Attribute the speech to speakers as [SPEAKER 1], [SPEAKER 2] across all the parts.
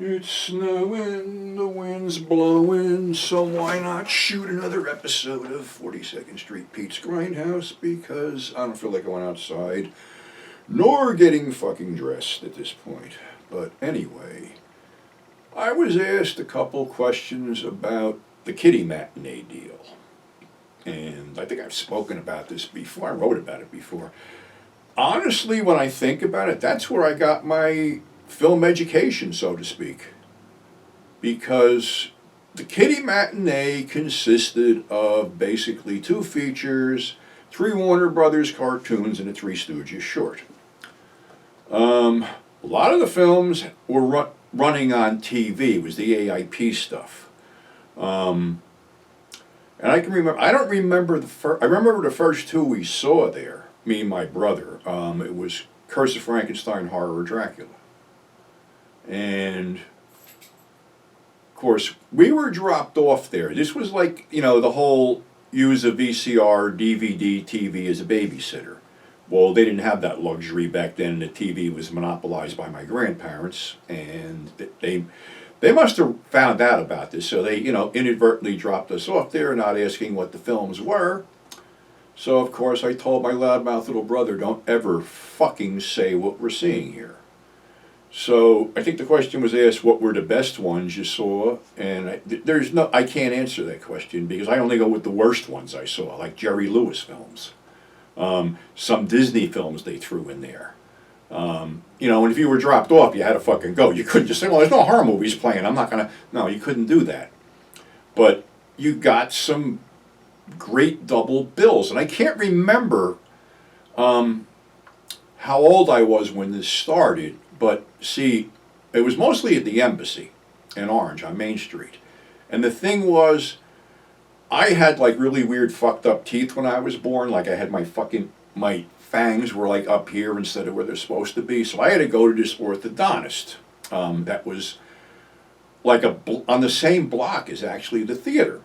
[SPEAKER 1] It's snowing, the wind's blowing, so why not shoot another episode of 42nd Street Pete's Grindhouse, because I don't feel like going outside, nor getting fucking dressed at this point. But anyway, I was asked a couple questions about the Kidde Matinee deal. And I think I've spoken about this before, I wrote about it before. Honestly, when I think about it, that's where I got my film education, so to speak, because the Kidde Matinee consisted of basically 2 features, 3 Warner Brothers cartoons, and a 3 Stooges short. A lot of the films were running on TV. It was the AIP stuff. And I can remember, I don't remember I remember the first 2 we saw there, me and my brother. It was Curse of Frankenstein, Horror of Dracula. And, of course, we were dropped off there. This was like, the whole use a VCR, DVD, TV as a babysitter. Well, they didn't have that luxury back then. The TV was monopolized by my grandparents, and they must have found out about this. So they, inadvertently dropped us off there, not asking what the films were. So, of course, I told my loudmouth little brother, don't ever fucking say what we're seeing here. So I think the question was asked, what were the best ones you saw? And I can't answer that question because I only go with the worst ones I saw, like Jerry Lewis films. Some Disney films they threw in there. And if you were dropped off, you had to fucking go. You couldn't just say, well, there's no horror movies playing, I'm not going to. No, you couldn't do that. But you got some great double bills. And I can't remember how old I was when this started. But see, it was mostly at the Embassy in Orange on Main Street. And the thing was, I had like really weird fucked up teeth when I was born. Like I had my fangs were like up here instead of where they're supposed to be. So I had to go to this orthodontist that was like on the same block as actually the theater.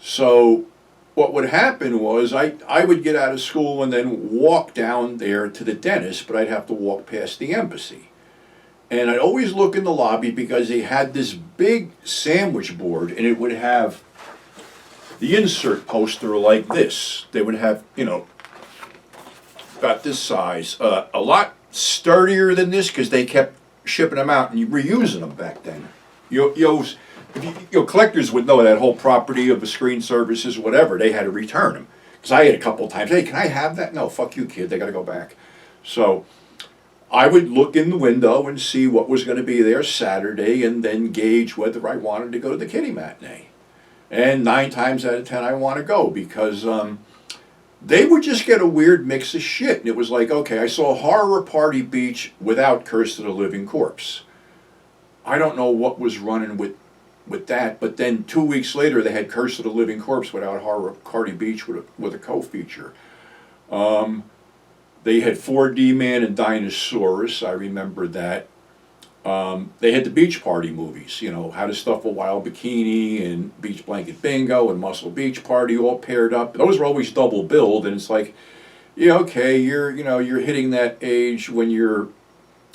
[SPEAKER 1] So what would happen was I would get out of school and then walk down there to the dentist, but I'd have to walk past the Embassy. And I'd always look in the lobby because they had this big sandwich board, and it would have the insert poster like this. They would have, about this size, a lot sturdier than this because they kept shipping them out and you were using them back then. Collectors would know that whole property of the screen services, whatever, they had to return them. Because I had a couple of times, hey, can I have that? No, fuck you, kid, they got to go back. So I would look in the window and see what was going to be there Saturday and then gauge whether I wanted to go to the Kidde Matinee. And 9 times out of 10 I want to go because they would just get a weird mix of shit. And it was like, okay, I saw Horror Party Beach without Curse of the Living Corpse. I don't know what was running with that, but then 2 weeks later they had Curse of the Living Corpse without Horror Party Beach with a co-feature. They had 4D Man and Dinosaurus, I remember that. They had the Beach Party movies, How to Stuff a Wild Bikini and Beach Blanket Bingo and Muscle Beach Party all paired up. Those were always double billed, and it's like, yeah, okay, you're hitting that age when you're,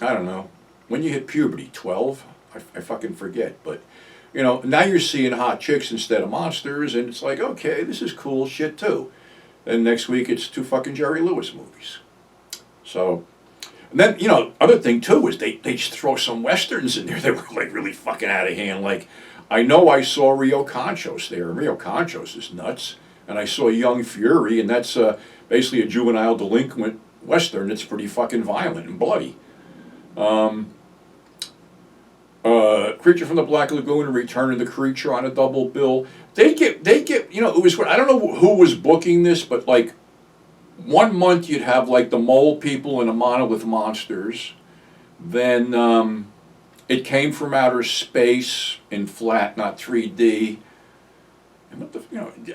[SPEAKER 1] I don't know, when you hit puberty, 12? I fucking forget, but, now you're seeing hot chicks instead of monsters, and it's like, okay, this is cool shit too. Then next week it's 2 fucking Jerry Lewis movies. So, and then, other thing too is they just throw some westerns in there that were like really fucking out of hand. Like, I know I saw Rio Conchos there, and Rio Conchos is nuts. And I saw Young Fury, and that's basically a juvenile delinquent western that's pretty fucking violent and bloody. Creature from the Black Lagoon and Return of the Creature on a double bill. They get, it was, I don't know who was booking this, but like, 1 month you'd have like the Mole People and the Monolith Monsters. Then It Came from Outer Space in flat, not 3D. And what the,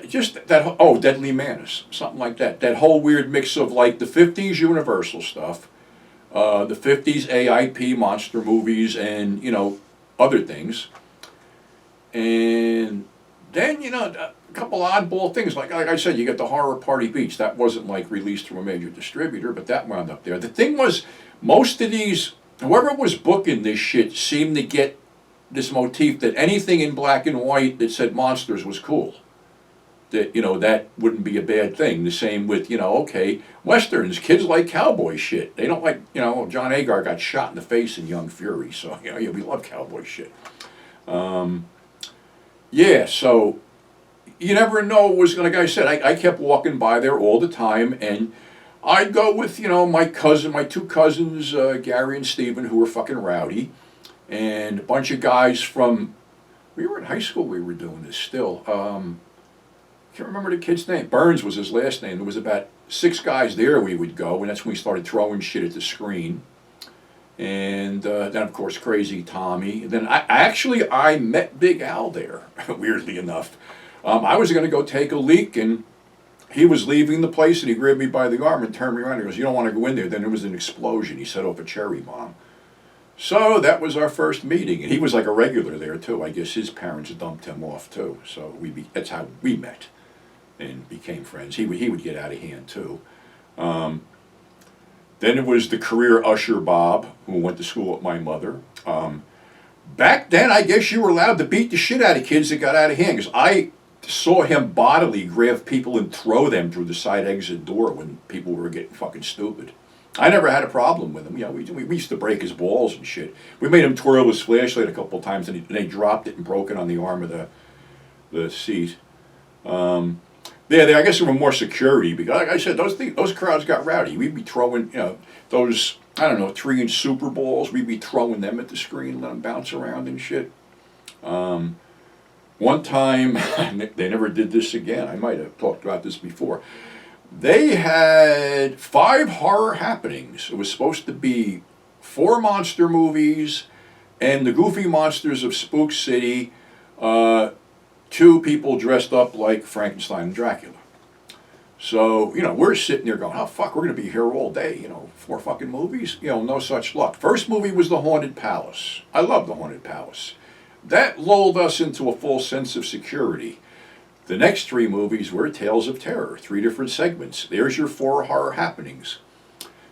[SPEAKER 1] just that, Deadly Manus, something like that. That whole weird mix of like the 50s Universal stuff, the 50s AIP monster movies, and other things. And then a couple oddball things, like I said, you got the Horror Party Beach. That wasn't like released from a major distributor, but that wound up there. The thing was, most of these, whoever was booking this shit seemed to get this motif that anything in black and white that said monsters was cool. That, that wouldn't be a bad thing. The same with, okay, westerns. Kids like cowboy shit. They don't like, John Agar got shot in the face in Young Fury, so yeah, we love cowboy shit. Yeah, so you never know what was going to. Like I said, I kept walking by there all the time, and I'd go with, my two cousins, Gary and Stephen, who were fucking rowdy, and a bunch of guys from. We were in high school. We were doing this still. Can't remember the kid's name. Burns was his last name. There was about 6 guys there. We would go, and that's when we started throwing shit at the screen. And then, of course, Crazy Tommy. And then I met Big Al there. Weirdly enough, I was going to go take a leak, and he was leaving the place, and he grabbed me by the arm and turned me around. He goes, "You don't want to go in there." Then there was an explosion. He set off a cherry bomb. So that was our first meeting, and he was like a regular there too. I guess his parents dumped him off too. So that's how we met and became friends. He would get out of hand too. Then it was the career usher Bob, who went to school with my mother. Back then, I guess you were allowed to beat the shit out of kids that got out of hand, because I saw him bodily grab people and throw them through the side exit door when people were getting fucking stupid. I never had a problem with him. We used to break his balls and shit. We made him twirl his flashlight a couple of times, and they dropped it and broke it on the arm of the seat. I guess there were more security, because, like I said, those crowds got rowdy. We'd be throwing, those, 3-inch Super Balls. We'd be throwing them at the screen and let them bounce around and shit. One time, they never did this again. I might have talked about this before. They had 5 horror happenings. It was supposed to be 4 monster movies and the Goofy Monsters of Spook City, 2 people dressed up like Frankenstein and Dracula. So, we're sitting there going, oh, fuck, we're going to be here all day, 4 fucking movies? No such luck. First movie was The Haunted Palace. I love The Haunted Palace. That lulled us into a full sense of security. The next 3 movies were Tales of Terror, 3 different segments. There's your 4 horror happenings.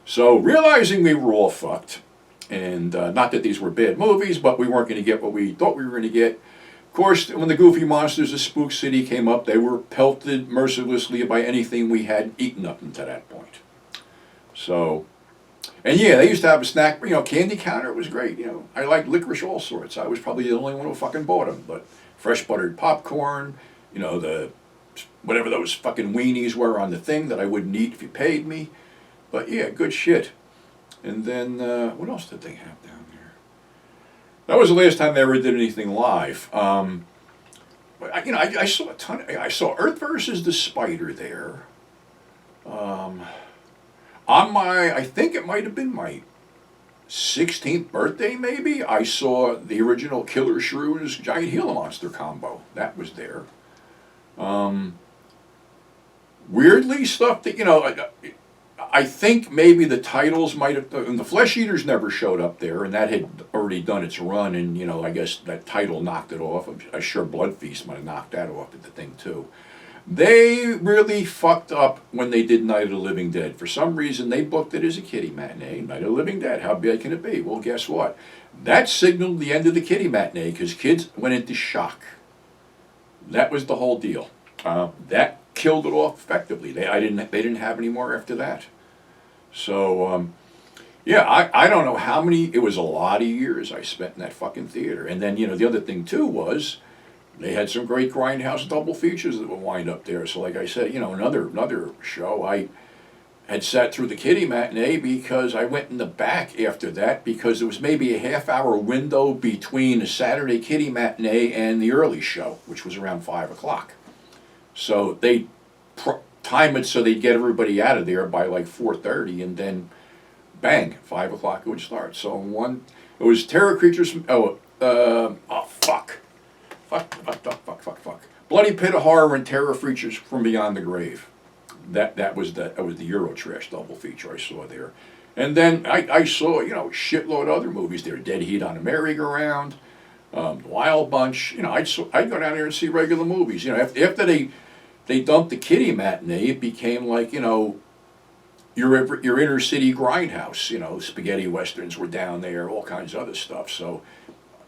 [SPEAKER 1] So, realizing we were all fucked, and not that these were bad movies, but we weren't going to get what we thought we were going to get. Of course, when the Goofy Monsters of Spook City came up, they were pelted mercilessly by anything we had eaten up until that point. So, and yeah, they used to have a snack, candy counter. It was great. I liked licorice all sorts. I was probably the only one who fucking bought them. But fresh buttered popcorn, the whatever those fucking weenies were on the thing that I wouldn't eat if you paid me. But yeah, good shit. And then what else did they have down there? That was the last time they ever did anything live. I saw a ton. I saw Earth versus the Spider there. I think it might have been my 16th birthday, maybe. I saw the original Killer Shrews Giant Gila Monster combo. That was there. Weirdly, stuff that I think maybe the titles might have, and the Flesh Eaters never showed up there, and that had already done its run, and I guess that title knocked it off. I'm sure Blood Feast might have knocked that off at the thing too. They really fucked up when they did Night of the Living Dead. For some reason, they booked it as a kiddie matinee. Night of the Living Dead, how bad can it be? Well, guess what? That signaled the end of the kiddie matinee, because kids went into shock. That was the whole deal. That killed it off effectively. They didn't have any more after that. So, I don't know how many, it was a lot of years I spent in that fucking theater. And then, the other thing too was, they had some great grindhouse double features that would wind up there. So like I said, another show, I had sat through the kiddie matinee because I went in the back after that, because there was maybe a half-hour window between the Saturday kiddie matinee and the early show, which was around 5 o'clock. So they time it so they'd get everybody out of there by like 4:30, and then bang, 5 o'clock it would start. So it was Terror Creatures from, fuck. Bloody Pit of Horror and Terror Creatures from Beyond the Grave. That was the Eurotrash double feature I saw there. And then I saw, shitload of other movies there. Dead Heat on a Merry-Go-Round, Wild Bunch. I'd go down there and see regular movies. After they dumped the kiddie matinee, it became like, your inner city grindhouse. Spaghetti westerns were down there, all kinds of other stuff. So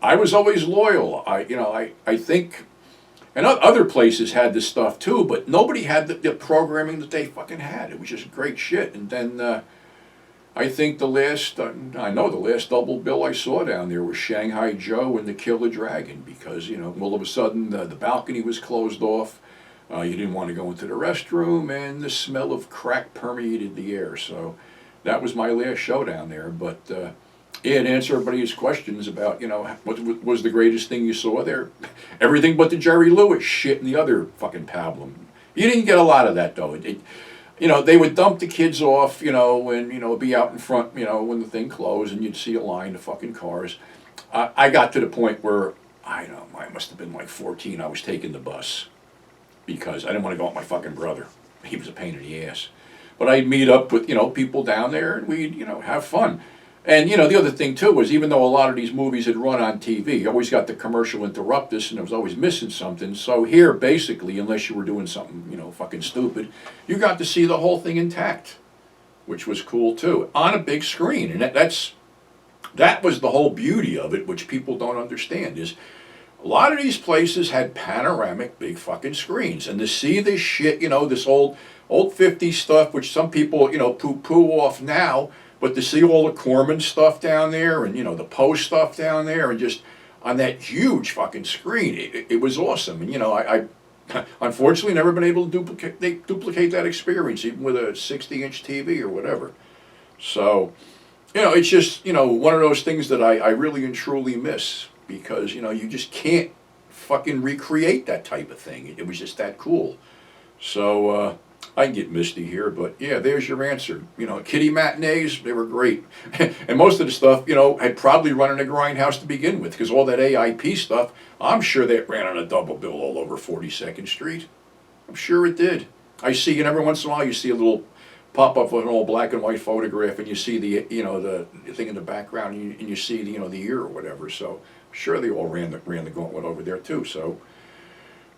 [SPEAKER 1] I was always loyal. I think, and other places had this stuff too, but nobody had the programming that they fucking had. It was just great shit. And then I think the last double bill I saw down there was Shanghai Joe and the Killer Dragon, because all of a sudden the balcony was closed off. You didn't want to go into the restroom, and the smell of crack permeated the air. So that was my last show down there. But yeah, to answer everybody's questions about what was the greatest thing you saw there, everything but the Jerry Lewis shit and the other fucking pablum. You didn't get a lot of that though. They would dump the kids off, and be out in front, when the thing closed, and you'd see a line of fucking cars. I got to the point where I must have been like 14. I was taking the bus because I didn't want to go with my fucking brother. He was a pain in the ass. But I'd meet up with people down there, and we'd have fun. And the other thing too was, even though a lot of these movies had run on TV, you always got the commercial interruptus, and it was always missing something. So here, basically, unless you were doing something fucking stupid, you got to see the whole thing intact, which was cool too, on a big screen. And that was the whole beauty of it, which people don't understand, is a lot of these places had panoramic big fucking screens, and to see this shit, this old 50s stuff, which some people poo-poo off now. But to see all the Corman stuff down there, and the Post stuff down there, and just on that huge fucking screen, it was awesome. And I unfortunately never been able to duplicate that experience, even with a 60-inch TV or whatever. So, it's just one of those things that I really and truly miss, because you just can't fucking recreate that type of thing. It was just that cool. So. I can get misty here, but yeah, there's your answer. Kidde matinees, they were great. And most of the stuff, had probably run in a grindhouse to begin with, because all that AIP stuff, I'm sure that ran on a double bill all over 42nd Street. I'm sure it did. I see, and every once in a while you see a little pop-up of an old black and white photograph, and you see the thing in the background, and you see the year or whatever. So I'm sure they all ran the gauntlet over there too. So.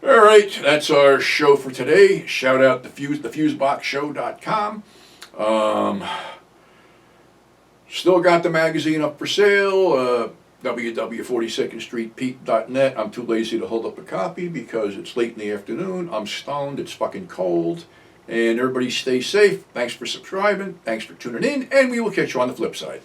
[SPEAKER 1] All right, that's our show for today. Shout out to thefuseboxshow.com. Still got the magazine up for sale, www.42ndstreetpete.net. I'm too lazy to hold up a copy because it's late in the afternoon. I'm stoned. It's fucking cold. And everybody stay safe. Thanks for subscribing. Thanks for tuning in. And we will catch you on the flip side.